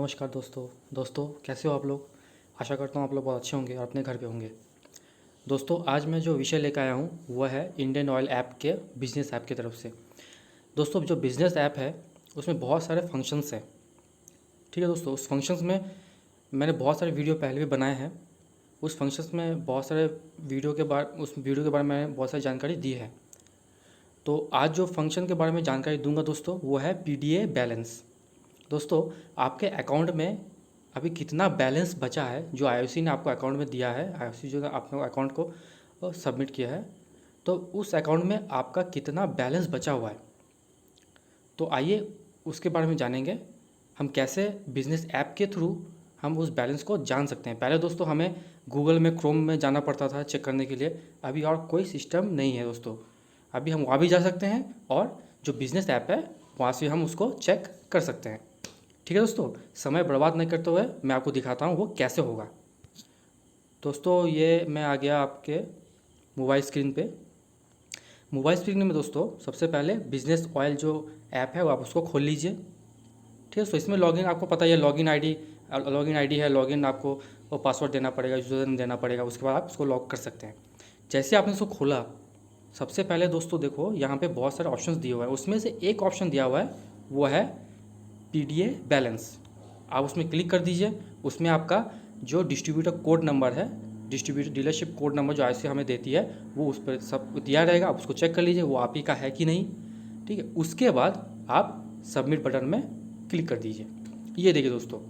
नमस्कार दोस्तों कैसे हो आप लोग। आशा करता हूँ आप लोग बहुत अच्छे होंगे और अपने घर पे होंगे। दोस्तों आज मैं जो विषय लेकर आया हूँ वह है इंडियन ऑयल ऐप के बिज़नेस ऐप की तरफ से। दोस्तों जो बिज़नेस ऐप है उसमें बहुत सारे फंक्शंस हैं। ठीक है दोस्तों, उस फंक्शंस में मैंने बहुत सारे वीडियो पहले भी बनाए हैं। उस फंक्शंस में बहुत सारे उस वीडियो के बारे में मैंने बहुत सारी जानकारी दी है। तो आज जो फंक्शन के बारे में जानकारी दूंगा दोस्तों वो है पीडीए बैलेंस। दोस्तों आपके अकाउंट में अभी कितना बैलेंस बचा है जो आईओसी ने आपको अकाउंट में दिया है, आईओसी जो आपने अकाउंट को सबमिट किया है, तो उस अकाउंट में आपका कितना बैलेंस बचा हुआ है। तो आइए उसके बारे में जानेंगे हम कैसे बिजनेस ऐप के थ्रू हम उस बैलेंस को जान सकते हैं। पहले दोस्तों हमें गूगल में क्रोम में जाना पड़ता था चेक करने के लिए, अभी और कोई सिस्टम नहीं है दोस्तों। अभी हम वहाँ भी जा सकते हैं और जो बिज़नेस ऐप है वहाँ से हम उसको चेक कर सकते हैं। ठीक है दोस्तों, समय बर्बाद नहीं करते हुए मैं आपको दिखाता हूँ वो कैसे होगा। दोस्तों ये मैं आ गया आपके मोबाइल स्क्रीन पे। मोबाइल स्क्रीन में दोस्तों सबसे पहले बिजनेस ऑयल जो ऐप है वो आप उसको खोल लीजिए। ठीक है, तो इसमें लॉगिन आपको पता ही है, लॉगिन आईडी है, लॉगिन आपको वो पासवर्ड देना पड़ेगा, यूज़र नेम देना पड़ेगा, उसके बाद आप उसको लॉग कर सकते हैं। जैसे आपने इसको खोला सबसे पहले दोस्तों देखो यहाँ पे बहुत सारे ऑप्शंस दिए हुए हैं, उसमें से एक ऑप्शन दिया हुआ है वो है पीडीए बैलेंस। आप उसमें क्लिक कर दीजिए। उसमें आपका जो डिस्ट्रीब्यूटर कोड नंबर है, डिस्ट्रीब्यूटर डीलरशिप कोड नंबर जो आईसी हमें देती है वो उस पर सब दिया रहेगा। आप उसको चेक कर लीजिए वो आप ही का है कि नहीं। ठीक है, उसके बाद आप सबमिट बटन में क्लिक कर दीजिए। ये देखिए दोस्तों,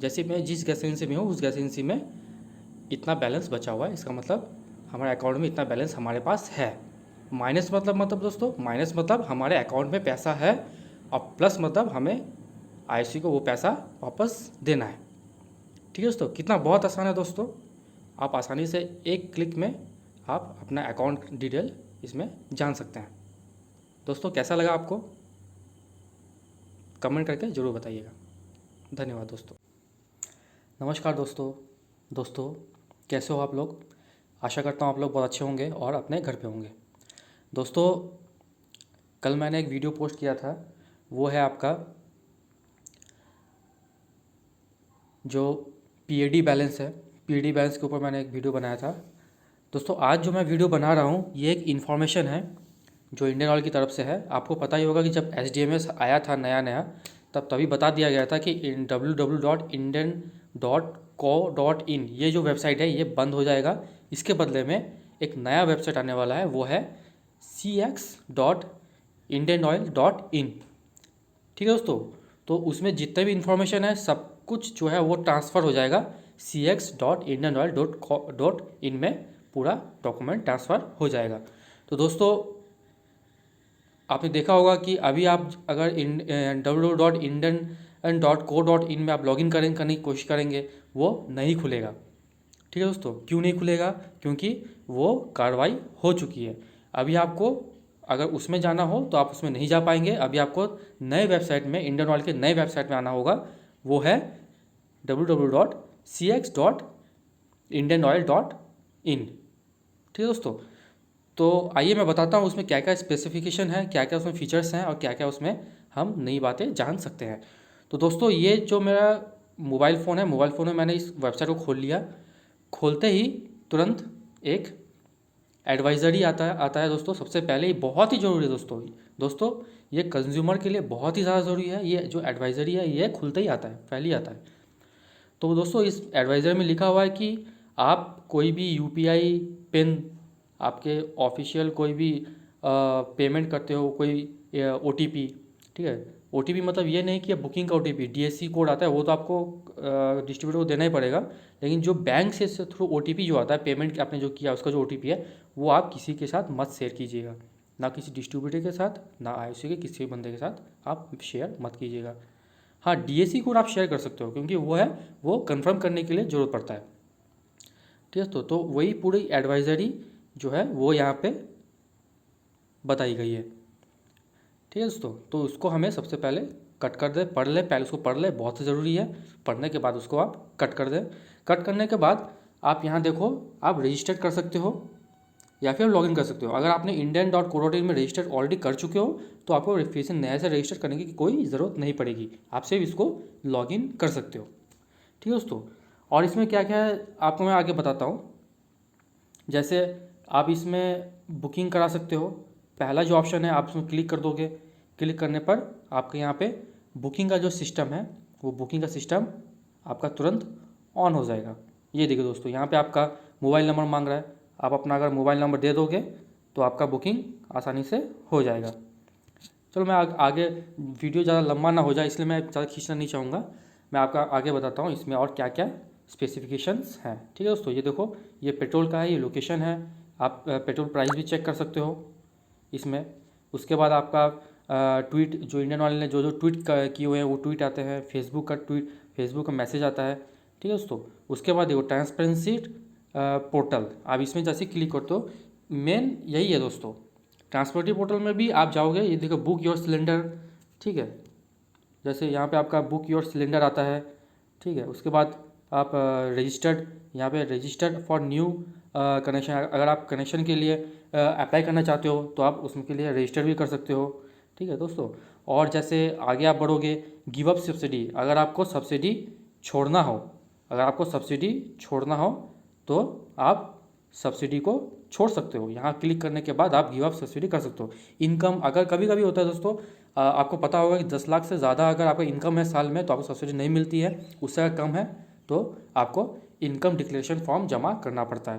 जैसे मैं जिस गैस एजेंसी में हूँ उस गैस एजेंसी में इतना बैलेंस बचा हुआ है, इसका मतलब हमारे अकाउंट में इतना बैलेंस हमारे पास है। माइनस मतलब दोस्तों, माइनस मतलब हमारे अकाउंट में पैसा है और प्लस मतलब हमें आईसी को वो पैसा वापस देना है। ठीक है दोस्तों, कितना बहुत आसान है दोस्तों। आप आसानी से एक क्लिक में आप अपना अकाउंट डिटेल इसमें जान सकते हैं। दोस्तों कैसा लगा आपको कमेंट करके ज़रूर बताइएगा। धन्यवाद दोस्तों। नमस्कार दोस्तों कैसे हो आप लोग। आशा करता हूँ आप लोग बहुत अच्छे होंगे और अपने घर पे होंगे। दोस्तों कल मैंने एक वीडियो पोस्ट किया था, वो है आपका जो पीएडी बैलेंस है। पीएडी बैलेंस के ऊपर मैंने एक वीडियो बनाया था। दोस्तों आज जो मैं वीडियो बना रहा हूँ ये एक इन्फॉर्मेशन है जो इंडियन ऑयल की तरफ से है। आपको पता ही होगा कि जब एसडीएमएस आया था नया तभी बता दिया गया था कि www.indian.co.in ये जो वेबसाइट है ये बंद हो जाएगा। इसके बदले में एक नया वेबसाइट आने वाला है, वो है cx.indianoil.in। ठीक है दोस्तों, तो उसमें जितने भी इन्फॉर्मेशन है सब कुछ जो है वो ट्रांसफ़र हो जाएगा cx.indianoil.in में, पूरा डॉक्यूमेंट ट्रांसफ़र हो जाएगा। तो दोस्तों आपने देखा होगा कि अभी आप अगर www.indian.co.in में आप लॉगिन करने की कोशिश करेंगे वो नहीं खुलेगा। ठीक है दोस्तों, क्यों नहीं खुलेगा, क्योंकि वो कार्रवाई हो चुकी है। अभी आपको अगर उसमें जाना हो तो आप उसमें नहीं जा पाएंगे। अभी आपको नए वेबसाइट में, इंडियन ऑयल के नए वेबसाइट में आना होगा, वो है www.cx.indianoil.in। ठीक है दोस्तों, तो आइए मैं बताता हूँ उसमें क्या क्या स्पेसिफिकेशन है, क्या क्या उसमें फीचर्स हैं और क्या क्या उसमें हम नई बातें जान सकते हैं। तो दोस्तों ये जो मेरा मोबाइल फ़ोन है, मोबाइल फ़ोन में मैंने इस वेबसाइट को खोल लिया। खोलते ही तुरंत एक एडवाइज़री आता है दोस्तों। सबसे पहले ये बहुत ही ज़रूरी है दोस्तों ये कंज्यूमर के लिए बहुत ही ज़्यादा ज़रूरी है। ये जो एडवाइज़री है ये खुलते ही आता है, पहले ही आता है। तो दोस्तों इस एडवाइज़र में लिखा हुआ है कि आप कोई भी यूपीआई पिन, आपके ऑफिशियल कोई भी पेमेंट करते हो, कोई ओटीपी, ठीक है, ओटीपी मतलब ये नहीं कि बुकिंग का ओटीपी, डीएससी कोड आता है वो तो आपको डिस्ट्रीब्यूटर को देना ही पड़ेगा। लेकिन जो बैंक से थ्रू ओटीपी जो आता है, पेमेंट आपने जो किया उसका जो ओटीपी है वो आप किसी के साथ मत शेयर कीजिएगा, ना किसी डिस्ट्रीब्यूटर के साथ, ना आईओसी के किसी भी बंदे के साथ आप शेयर मत कीजिएगा। हाँ डीएससी कोड आप शेयर कर सकते हो क्योंकि वो कंफर्म करने के लिए ज़रूरत पड़ता है। ठीक है, तो वही पूरी एडवाइज़री जो है वो यहाँ पे बताई गई है। ठीक है दोस्तों, तो उसको हमें सबसे पहले कट कर दे, पढ़ ले, पहले उसको पढ़ ले, बहुत ही ज़रूरी है। पढ़ने के बाद उसको आप कट कर दें। कट करने के बाद आप यहाँ देखो, आप रजिस्टर कर सकते हो या फिर लॉगिन कर सकते हो। अगर आपने indian.co.in में रजिस्टर ऑलरेडी कर चुके हो तो आपको फिर से नया से रजिस्टर करने की कोई ज़रूरत नहीं पड़ेगी, आप सिर्फ इसको लॉगिन कर सकते हो। ठीक है दोस्तों, और इसमें क्या क्या है आपको मैं आगे बताता हूँ। जैसे आप इसमें बुकिंग करा सकते हो, पहला जो ऑप्शन है आप उसमें क्लिक कर दोगे, क्लिक करने पर आपके यहाँ पे बुकिंग का जो सिस्टम है वो बुकिंग का सिस्टम आपका तुरंत ऑन हो जाएगा। ये देखिए दोस्तों, यहाँ पे आपका मोबाइल नंबर मांग रहा है, आप अपना अगर मोबाइल नंबर दे दोगे तो आपका बुकिंग आसानी से हो जाएगा। चलो मैं आगे वीडियो ज़्यादा लंबा ना हो जाए इसलिए मैं ज़्यादा खींचना नहीं चाहूँगा, मैं आपका आगे बताता हूँ इसमें और क्या क्या स्पेसिफिकेशंस हैं। ठीक है दोस्तों, ये देखो ये पेट्रोल का है, ये लोकेशन है, आप पेट्रोल प्राइस भी चेक कर सकते हो इसमें। उसके बाद आपका ट्वीट, जो इंडियन ऑयल ने जो जो ट्वीट किए हुए हैं वो ट्वीट आते हैं, फेसबुक का मैसेज आता है। ठीक है दोस्तों, उसके बाद देखो ट्रांसपेरेंसी पोर्टल, आप इसमें जैसे क्लिक करते हो, मेन यही है दोस्तों। ट्रांसपेरेंसी पोर्टल में भी आप जाओगे, ये देखो बुक योर सिलेंडर, ठीक है, जैसे यहाँ पे आपका बुक योर सिलेंडर आता है। ठीक है, उसके बाद आप रजिस्टर्ड, यहाँ पे रजिस्टर्ड फॉर न्यू कनेक्शन, अगर आप कनेक्शन के लिए अप्लाई करना चाहते हो तो आप उसके लिए रजिस्टर भी कर सकते हो। ठीक है दोस्तों, और जैसे आगे आप बढ़ोगे, गिव अप सब्सिडी, अगर आपको सब्सिडी छोड़ना हो, अगर आपको सब्सिडी छोड़ना हो तो आप सब्सिडी को छोड़ सकते हो। यहाँ क्लिक करने के बाद आप गिव अप सब्सिडी कर सकते हो। इनकम, अगर कभी कभी होता है दोस्तों, आपको पता होगा कि 10 लाख से ज़्यादा अगर आपका इनकम है साल में तो आपको सब्सिडी नहीं मिलती है, उससे अगर कम है तो आपको इनकम डिक्लेरेशन फॉर्म जमा करना पड़ता है।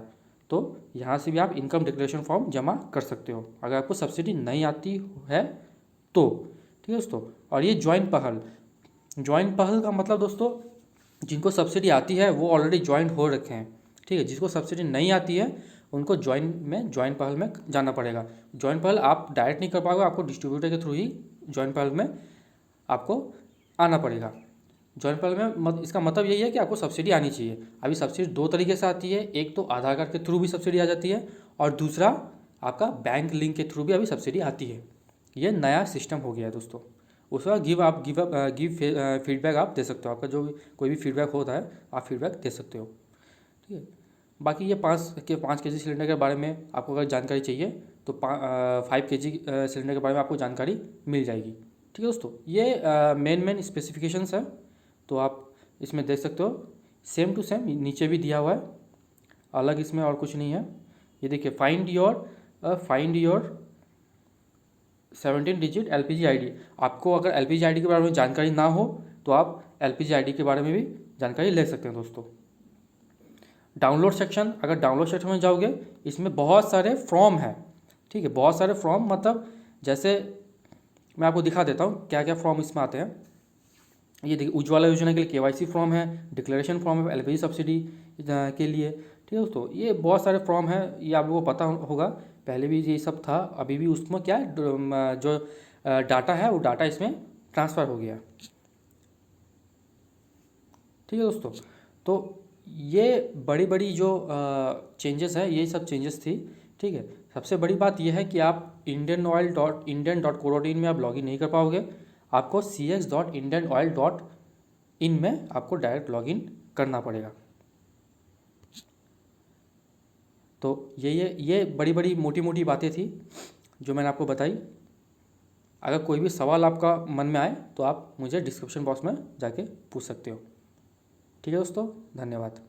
तो यहाँ से भी आप इनकम डिक्लेरेशन फॉर्म जमा कर सकते हो अगर आपको सब्सिडी नहीं आती है तो। ठीक है दोस्तों, और ये ज्वाइन पहल का मतलब दोस्तों, जिनको सब्सिडी आती है वो ऑलरेडी ज्वाइन हो रखे हैं। ठीक है, जिसको सब्सिडी नहीं आती है उनको ज्वाइन पहल में जाना पड़ेगा। ज्वाइन पहल आप डायरेक्ट नहीं कर पाओगे, आपको डिस्ट्रीब्यूटर के थ्रू ही ज्वाइन पहल में आपको आना पड़ेगा। ज्वाइन पहल में इसका मतलब यही है कि आपको सब्सिडी आनी चाहिए। अभी सब्सिडी दो तरीके से आती है, एक तो आधार कार्ड के थ्रू भी सब्सिडी आ जाती है और दूसरा आपका बैंक लिंक के थ्रू भी अभी सब्सिडी आती है। ये नया सिस्टम हो गया है दोस्तों। उसका गिव फीडबैक आप दे सकते हो, आपका जो भी कोई भी फीडबैक होता है आप फीडबैक दे सकते हो। ठीक है, बाकी ये 5 केजी सिलेंडर के बारे में आपको अगर जानकारी चाहिए तो 5 केजी सिलेंडर के बारे में आपको जानकारी मिल जाएगी। ठीक है दोस्तों, ये मेन स्पेसिफिकेशंस है, तो आप इसमें देख सकते हो। सेम टू सेम नीचे भी दिया हुआ है, अलग इसमें और कुछ नहीं है। ये देखिए, find your 17 digit LPG ID। आपको अगर LPG ID के बारे में जानकारी ना हो तो आप LPG ID के बारे में भी जानकारी ले सकते हैं दोस्तों। डाउनलोड सेक्शन, अगर डाउनलोड सेक्शन में जाओगे इसमें बहुत सारे फॉर्म हैं। ठीक है, बहुत सारे फॉर्म, मतलब जैसे मैं आपको दिखा देता हूँ क्या क्या फॉर्म इसमें आते हैं। ये देखिए, उज्ज्वला योजना के लिए KYC फॉर्म है, डिक्लेरेशन फॉर्म है LPG सब्सिडी के लिए। ठीक है दोस्तों, ये बहुत सारे फॉर्म हैं, ये आप लोगों को पता होगा, पहले भी ये सब था, अभी भी उसमें क्या है, जो डाटा है वो डाटा इसमें ट्रांसफ़र हो गया। ठीक है दोस्तों, तो ये बड़ी बड़ी जो चेंजेस है, ये सब चेंजेस थी। ठीक है, सबसे बड़ी बात यह है कि आप indian.co.in में आप लॉगिन नहीं कर पाओगे, आपको cx.indianoil.in में आपको डायरेक्ट लॉगिन करना पड़ेगा। तो ये बड़ी बड़ी मोटी मोटी बातें थी जो मैंने आपको बताई। अगर कोई भी सवाल आपका मन में आए तो आप मुझे डिस्क्रिप्शन बॉक्स में जाके पूछ सकते हो। ठीक है दोस्तों, धन्यवाद।